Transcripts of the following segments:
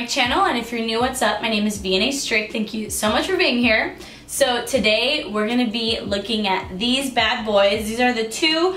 channel, and if you're new, what's up? My name is vianney.strick. Thank you so much for being here. So today we're gonna be looking at these bad boys. These are the two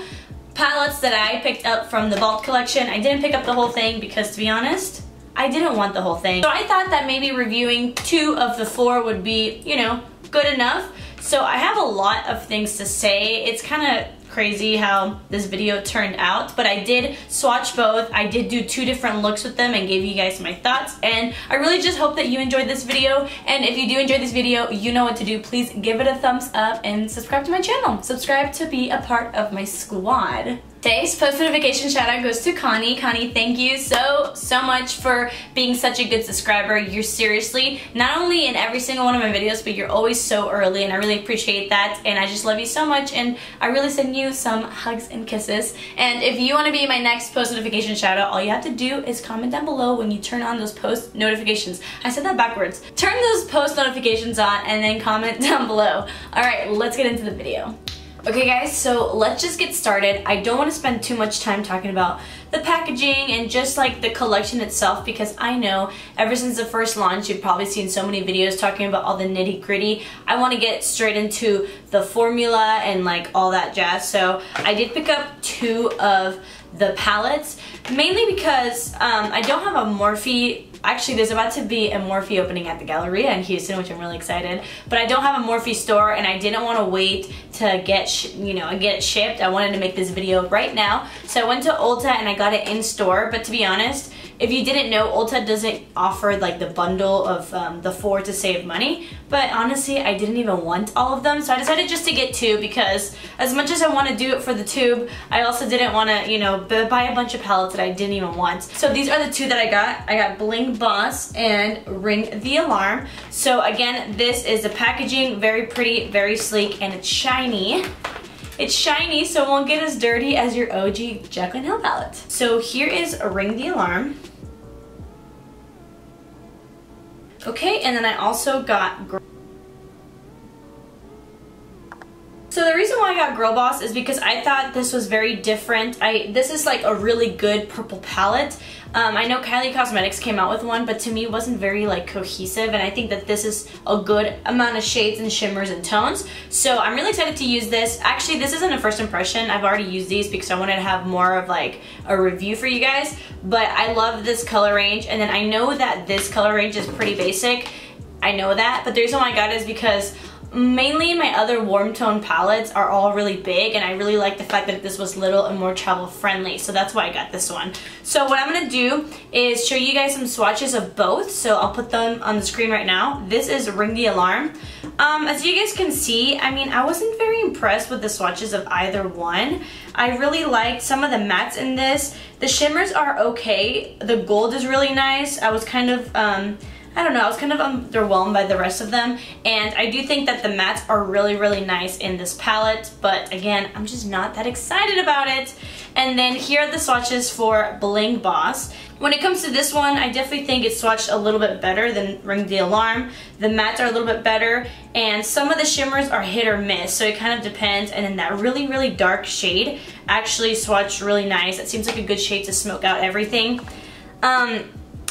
palettes that I picked up from the Vault collection. I didn't pick up the whole thing because, to be honest, I didn't want the whole thing. So I thought that maybe reviewing 2 of the 4 would be, you know, good enough. So I have a lot of things to say. It's kind of crazy how this video turned out, but I did swatch both. I did do 2 different looks with them and gave you guys my thoughts, and I really just hope that you enjoyed this video. And if you do enjoy this video, you know what to do. Please give it a thumbs up and subscribe to my channel. Subscribe to be a part of my squad. Today's post notification shout out goes to Connie. Connie, thank you so much for being such a good subscriber. You're seriously not only in every single one of my videos, but you're always so early, and I really appreciate that, and I just love you so much, and I really send you some hugs and kisses. And if you want to be my next post notification shout out, all you have to do is comment down below when you turn on those post notifications. I said that backwards. Turn those post notifications on and then comment down below. Alright, let's get into the video. Okay guys, so let's just get started. I don't want to spend too much time talking about the packaging and just like the collection itself, because I know ever since the first launch you've probably seen so many videos talking about all the nitty gritty. I want to get straight into the formula and like all that jazz. So I did pick up 2 of the palettes, mainly because I don't have a Morphe. Actually, there's about to be a Morphe opening at the Galleria in Houston, which I'm really excited. But I don't have a Morphe store, and I didn't want to wait to get it shipped. I wanted to make this video right now, so I went to Ulta and I got it in store. But to be honest, if you didn't know, Ulta doesn't offer like the bundle of the 4 to save money. But honestly, I didn't even want all of them, so I decided just to get 2, because as much as I want to do it for the tube, I also didn't want to, you know, buy a bunch of palettes that I didn't even want. So these are the 2 that I got. I got Bling Boss and Ring the Alarm. So again, this is the packaging, very pretty, very sleek, and it's shiny. It's shiny, so it won't get as dirty as your OG Jaclyn Hill palette. So here is a Ring the Alarm. Okay, and then I also got... So the reason why I got Girl Boss is because I thought this was very different. This is like a really good purple palette. I know Kylie Cosmetics came out with one, but to me it wasn't very like cohesive, and I think that this is a good amount of shades and shimmers and tones. So I'm really excited to use this. Actually, this isn't a first impression. I've already used these because I wanted to have more of like a review for you guys, but I love this color range. And then I know that this color range is pretty basic. I know that, but the reason why I got it is because mainly my other warm tone palettes are all really big, and I really like the fact that this was little and more travel friendly, so that's why I got this one. So what I'm going to do is show you guys some swatches of both, so I'll put them on the screen right now. This is Ring the Alarm. As you guys can see, I mean, I wasn't very impressed with the swatches of either one. I really liked some of the mattes in this. The shimmers are okay. The gold is really nice. I was kind of I don't know, I was kind of underwhelmed by the rest of them, and I do think that the mattes are really nice in this palette, but again, I'm just not that excited about it. And then here are the swatches for Bling Boss. When it comes to this one, I definitely think it's swatched a little bit better than Ring the Alarm. The mattes are a little bit better, and some of the shimmers are hit or miss, so it kind of depends. And then that really dark shade actually swatched really nice. It seems like a good shade to smoke out everything.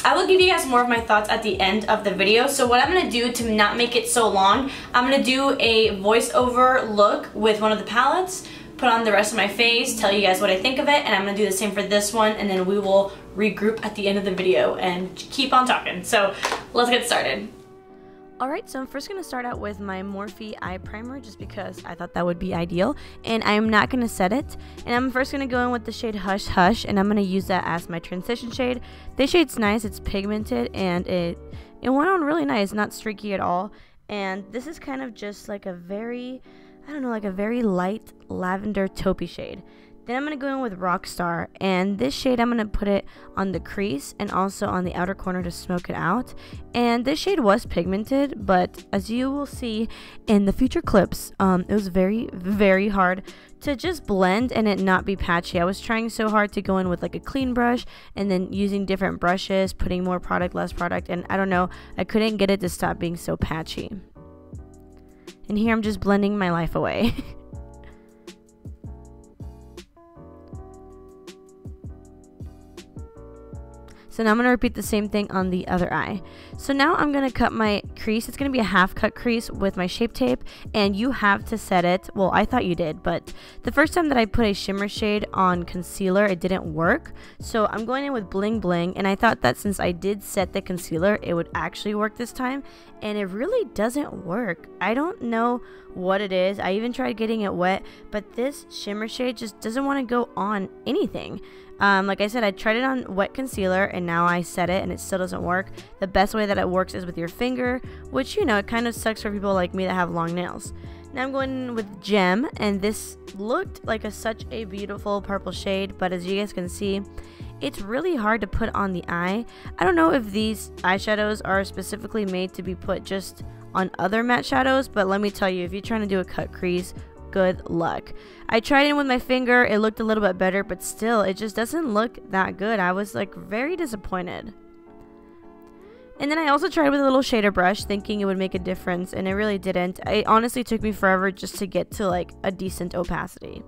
I will give you guys more of my thoughts at the end of the video. So what I'm going to do to not make it so long, I'm going to do a voiceover look with one of the palettes, put on the rest of my face, tell you guys what I think of it, and I'm going to do the same for this one, and then we will regroup at the end of the video and keep on talking. So let's get started. Alright, so I'm first going to start out with my Morphe eye primer, just because I thought that would be ideal, and I am not going to set it. And I'm first going to go in with the shade Hush Hush, and I'm going to use that as my transition shade. This shade's nice, it's pigmented, and it went on really nice, not streaky at all. And this is kind of just like a very, I don't know, like a very light lavender taupey shade. Then I'm going to go in with Rockstar, and this shade I'm going to put it on the crease and also on the outer corner to smoke it out. And this shade was pigmented, but as you will see in the future clips, it was very hard to just blend and it not be patchy. I was trying so hard to go in with like a clean brush and then using different brushes, putting more product, less product, and I don't know, I couldn't get it to stop being so patchy. And here I'm just blending my life away. So now I'm going to repeat the same thing on the other eye. So now I'm going to cut my crease. It's going to be a half cut crease with my Shape Tape, and you have to set it. Well, I thought you did, but the first time that I put a shimmer shade on concealer, it didn't work. So I'm going in with Bling Bling, and I thought that since I did set the concealer, it would actually work this time, and it really doesn't work. I don't know what it is. I even tried getting it wet, but this shimmer shade just doesn't want to go on anything. Like I said, I tried it on wet concealer and now I set it and it still doesn't work. The best way that it works is with your finger, which, you know, it kind of sucks for people like me that have long nails. Now I'm going in with Gem, and this looked like such a beautiful purple shade, but as you guys can see, it's really hard to put on the eye. I don't know if these eyeshadows are specifically made to be put just on other matte shadows, but let me tell you, if you're trying to do a cut crease, good luck. I tried it with my finger, it looked a little bit better, but still, it just doesn't look that good. I was like very disappointed. And then I also tried with a little shader brush, thinking it would make a difference, and it really didn't. It honestly took me forever just to get to like a decent opacity.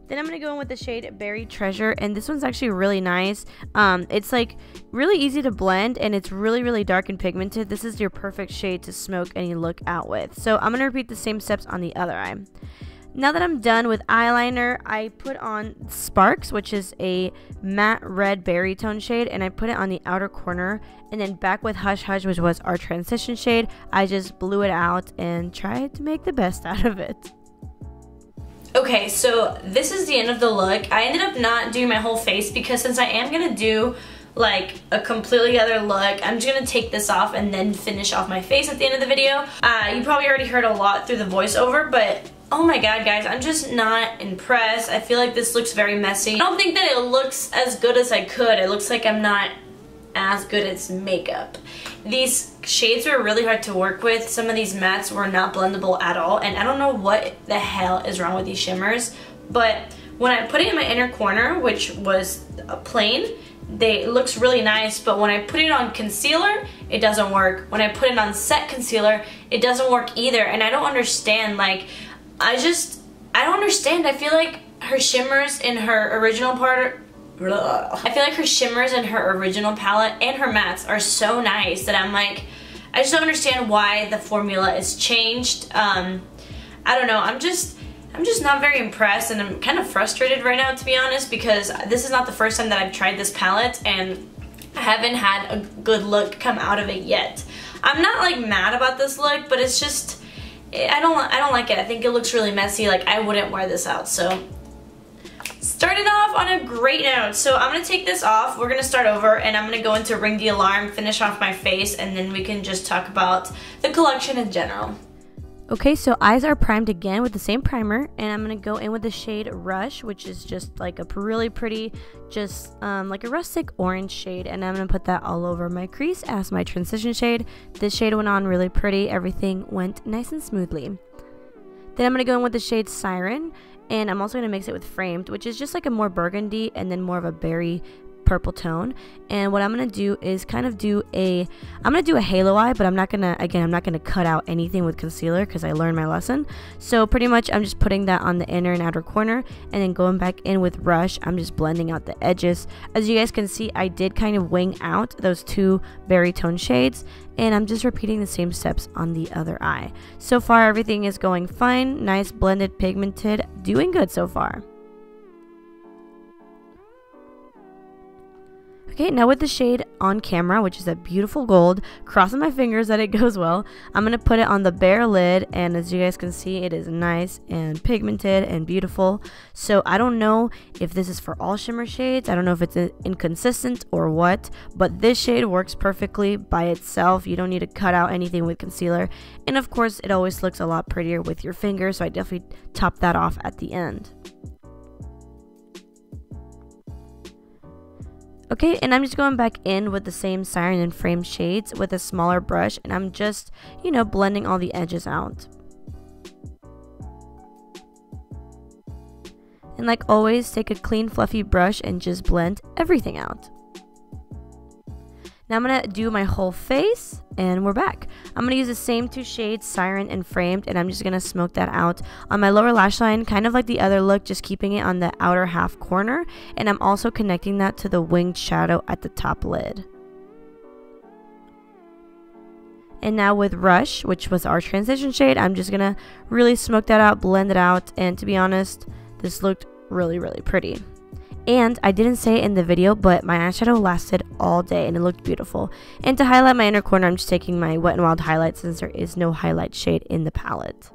Then I'm going to go in with the shade Buried Treasure, and this one's actually really nice. It's like really easy to blend, and it's really dark and pigmented. This is your perfect shade to smoke any look out with. So I'm going to repeat the same steps on the other eye. Now that I'm done with eyeliner, I put on Sparks, which is a matte red berry tone shade, and I put it on the outer corner, and then back with Hush Hush, which was our transition shade, I just blew it out and tried to make the best out of it. Okay, so this is the end of the look. I ended up not doing my whole face because since I am gonna do like a completely other look, I'm just gonna take this off and then finish off my face at the end of the video. You probably already heard a lot through the voiceover, but oh my god guys, I'm just not impressed. I feel like this looks very messy. I don't think that it looks as good as I could. It looks like I'm not as good as makeup. These shades were really hard to work with. Some of these mattes were not blendable at all, and I don't know what the hell is wrong with these shimmers, but when I put it in my inner corner, which was plain, it looks really nice, but when I put it on concealer, it doesn't work. When I put it on set concealer, it doesn't work either, and I don't understand. Like, I don't understand. I feel like her shimmers in her original part I feel like her shimmers in her original palette and her mattes are so nice that I'm like, I just don't understand why the formula is changed. I don't know, I'm just not very impressed, and I'm kind of frustrated right now, to be honest, because this is not the first time that I've tried this palette and I haven't had a good look come out of it yet. I'm not like mad about this look, but it's just, I don't like it. I think it looks really messy. Like, I wouldn't wear this out. So starting off on a great note. So I'm gonna take this off, we're gonna start over, and I'm gonna go into Ring the Alarm, finish off my face, and then we can just talk about the collection in general. Okay, so eyes are primed again with the same primer, and I'm going to go in with the shade Rush, which is just like a really pretty, just like a rustic orange shade, and I'm going to put that all over my crease as my transition shade. This shade went on really pretty, everything went nice and smoothly. Then I'm going to go in with the shade Siren, and I'm also going to mix it with Framed, which is just like a more burgundy and then more of a berry purple tone. And what I'm going to do is kind of do a halo eye, but I'm not going to cut out anything with concealer because I learned my lesson. So pretty much I'm just putting that on the inner and outer corner, and then going back in with Rush, I'm just blending out the edges. As you guys can see, I did kind of wing out those two berry tone shades, and I'm just repeating the same steps on the other eye. So far everything is going fine, nice blended, pigmented, doing good so far. Okay, now with the shade On Camera, which is a beautiful gold, crossing my fingers that it goes well, I'm going to put it on the bare lid, and as you guys can see, it is nice and pigmented and beautiful. So I don't know if this is for all shimmer shades, I don't know if it's inconsistent or what, but this shade works perfectly by itself. You don't need to cut out anything with concealer, and of course it always looks a lot prettier with your fingers, so I definitely top that off at the end. Okay, and I'm just going back in with the same Siren and Frame shades with a smaller brush, and I'm just, you know, blending all the edges out. And like always, take a clean fluffy brush and just blend everything out. Now I'm going to do my whole face, and we're back. I'm going to use the same two shades, Siren and Framed, and I'm just going to smoke that out on my lower lash line, kind of like the other look, just keeping it on the outer half corner. And I'm also connecting that to the winged shadow at the top lid. And now with Rush, which was our transition shade, I'm just going to really smoke that out, blend it out, and to be honest, this looked really, really pretty. And I didn't say it in the video, but my eyeshadow lasted all day and it looked beautiful. And to highlight my inner corner, I'm just taking my Wet n Wild highlight since there is no highlight shade in the palette.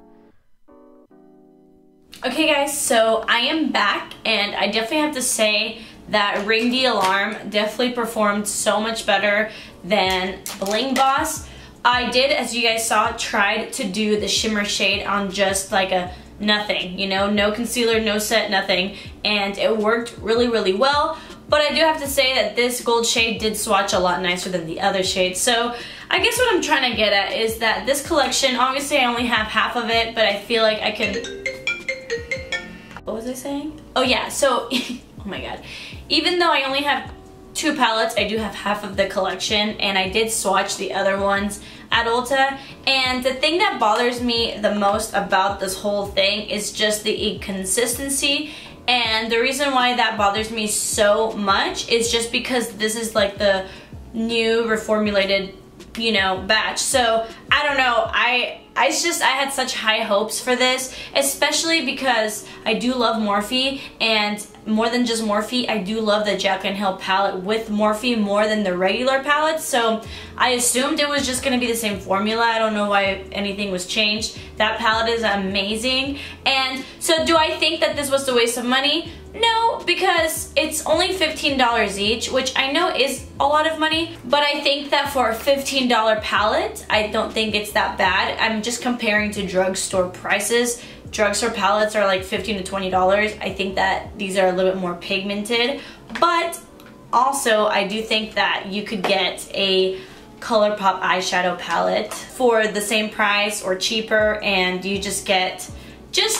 Okay guys, so I am back, and I definitely have to say that Ring the Alarm definitely performed so much better than Bling Boss. I did, as you guys saw, tried to do the shimmer shade on just like a nothing, you know, no concealer, no set, nothing, and it worked really, really well. But I do have to say that this gold shade did swatch a lot nicer than the other shades. So I guess what I'm trying to get at is that this collection, obviously I only have half of it, but I feel like I could... What was I saying? Oh yeah, so, oh my god. Even though I only have 2 palettes, I do have half of the collection, and I did swatch the other ones at Ulta. And the thing that bothers me the most about this whole thing is just the inconsistency. And the reason why that bothers me so much is just because this is like the new reformulated, you know, batch. So I don't know, I had such high hopes for this, especially because I do love Morphe, and more than just Morphe, I do love the Jaclyn Hill palette with Morphe more than the regular palettes. So I assumed it was just going to be the same formula. I don't know why anything was changed. That palette is amazing. And so do I think that this was a waste of money? No, because it's only $15 each, which I know is a lot of money, but I think that for a $15 palette, I don't think it's that bad. I'm just comparing to drugstore prices. Drugstore palettes are like $15 to $20. I think that these are a little bit more pigmented, but also I do think that you could get a ColourPop eyeshadow palette for the same price or cheaper, and you just get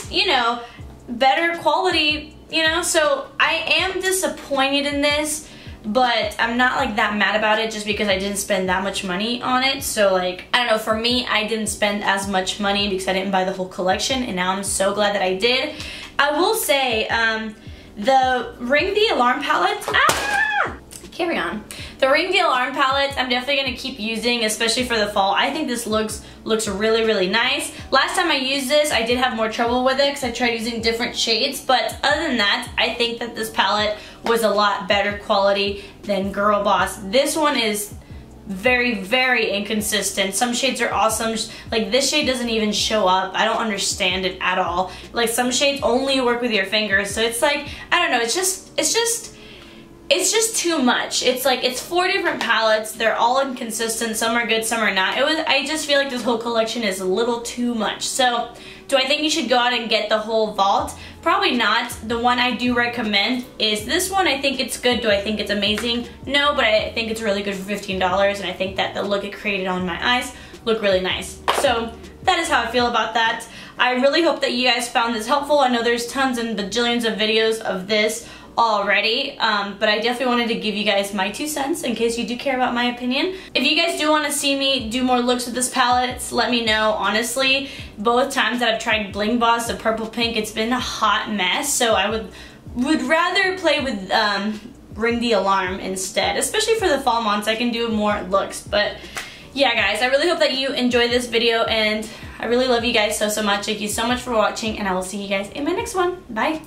you know, better quality, you know. So I am disappointed in this, but I'm not like that mad about it just because I didn't spend that much money on it. So like, I don't know, for me, I didn't spend as much money because I didn't buy the whole collection, and now I'm so glad that I did. I will say, the Ring the Alarm palette, carry on. The Ring the Alarm palette, I'm definitely going to keep using, especially for the fall. I think this looks really, really nice. Last time I used this, I did have more trouble with it because I tried using different shades, but other than that, I think that this palette was a lot better quality than Girl Boss. This one is very, very inconsistent. Some shades are awesome. Like this shade doesn't even show up. I don't understand it at all. Like some shades only work with your fingers, so it's like, I don't know, it's just too much. It's like, it's 4 different palettes. They're all inconsistent. Some are good, some are not. I just feel like this whole collection is a little too much. So, do I think you should go out and get the whole vault? Probably not. The one I do recommend is this one. I think it's good. Do I think it's amazing? No, but I think it's really good for $15, and I think that the look it created on my eyes look really nice. So, that is how I feel about that. I really hope that you guys found this helpful. I know there's tons and bajillions of videos of this already, but I definitely wanted to give you guys my 2 cents in case you do care about my opinion. If you guys do want to see me do more looks with this palette, let me know. Honestly, both times that I've tried Bling Boss, the purple pink, it's been a hot mess, so I would rather play with Ring the Alarm instead, especially for the fall months. I can do more looks. But yeah guys, I really hope that you enjoyed this video, and I really love you guys so much. Thank you so much for watching, and I will see you guys in my next one. Bye.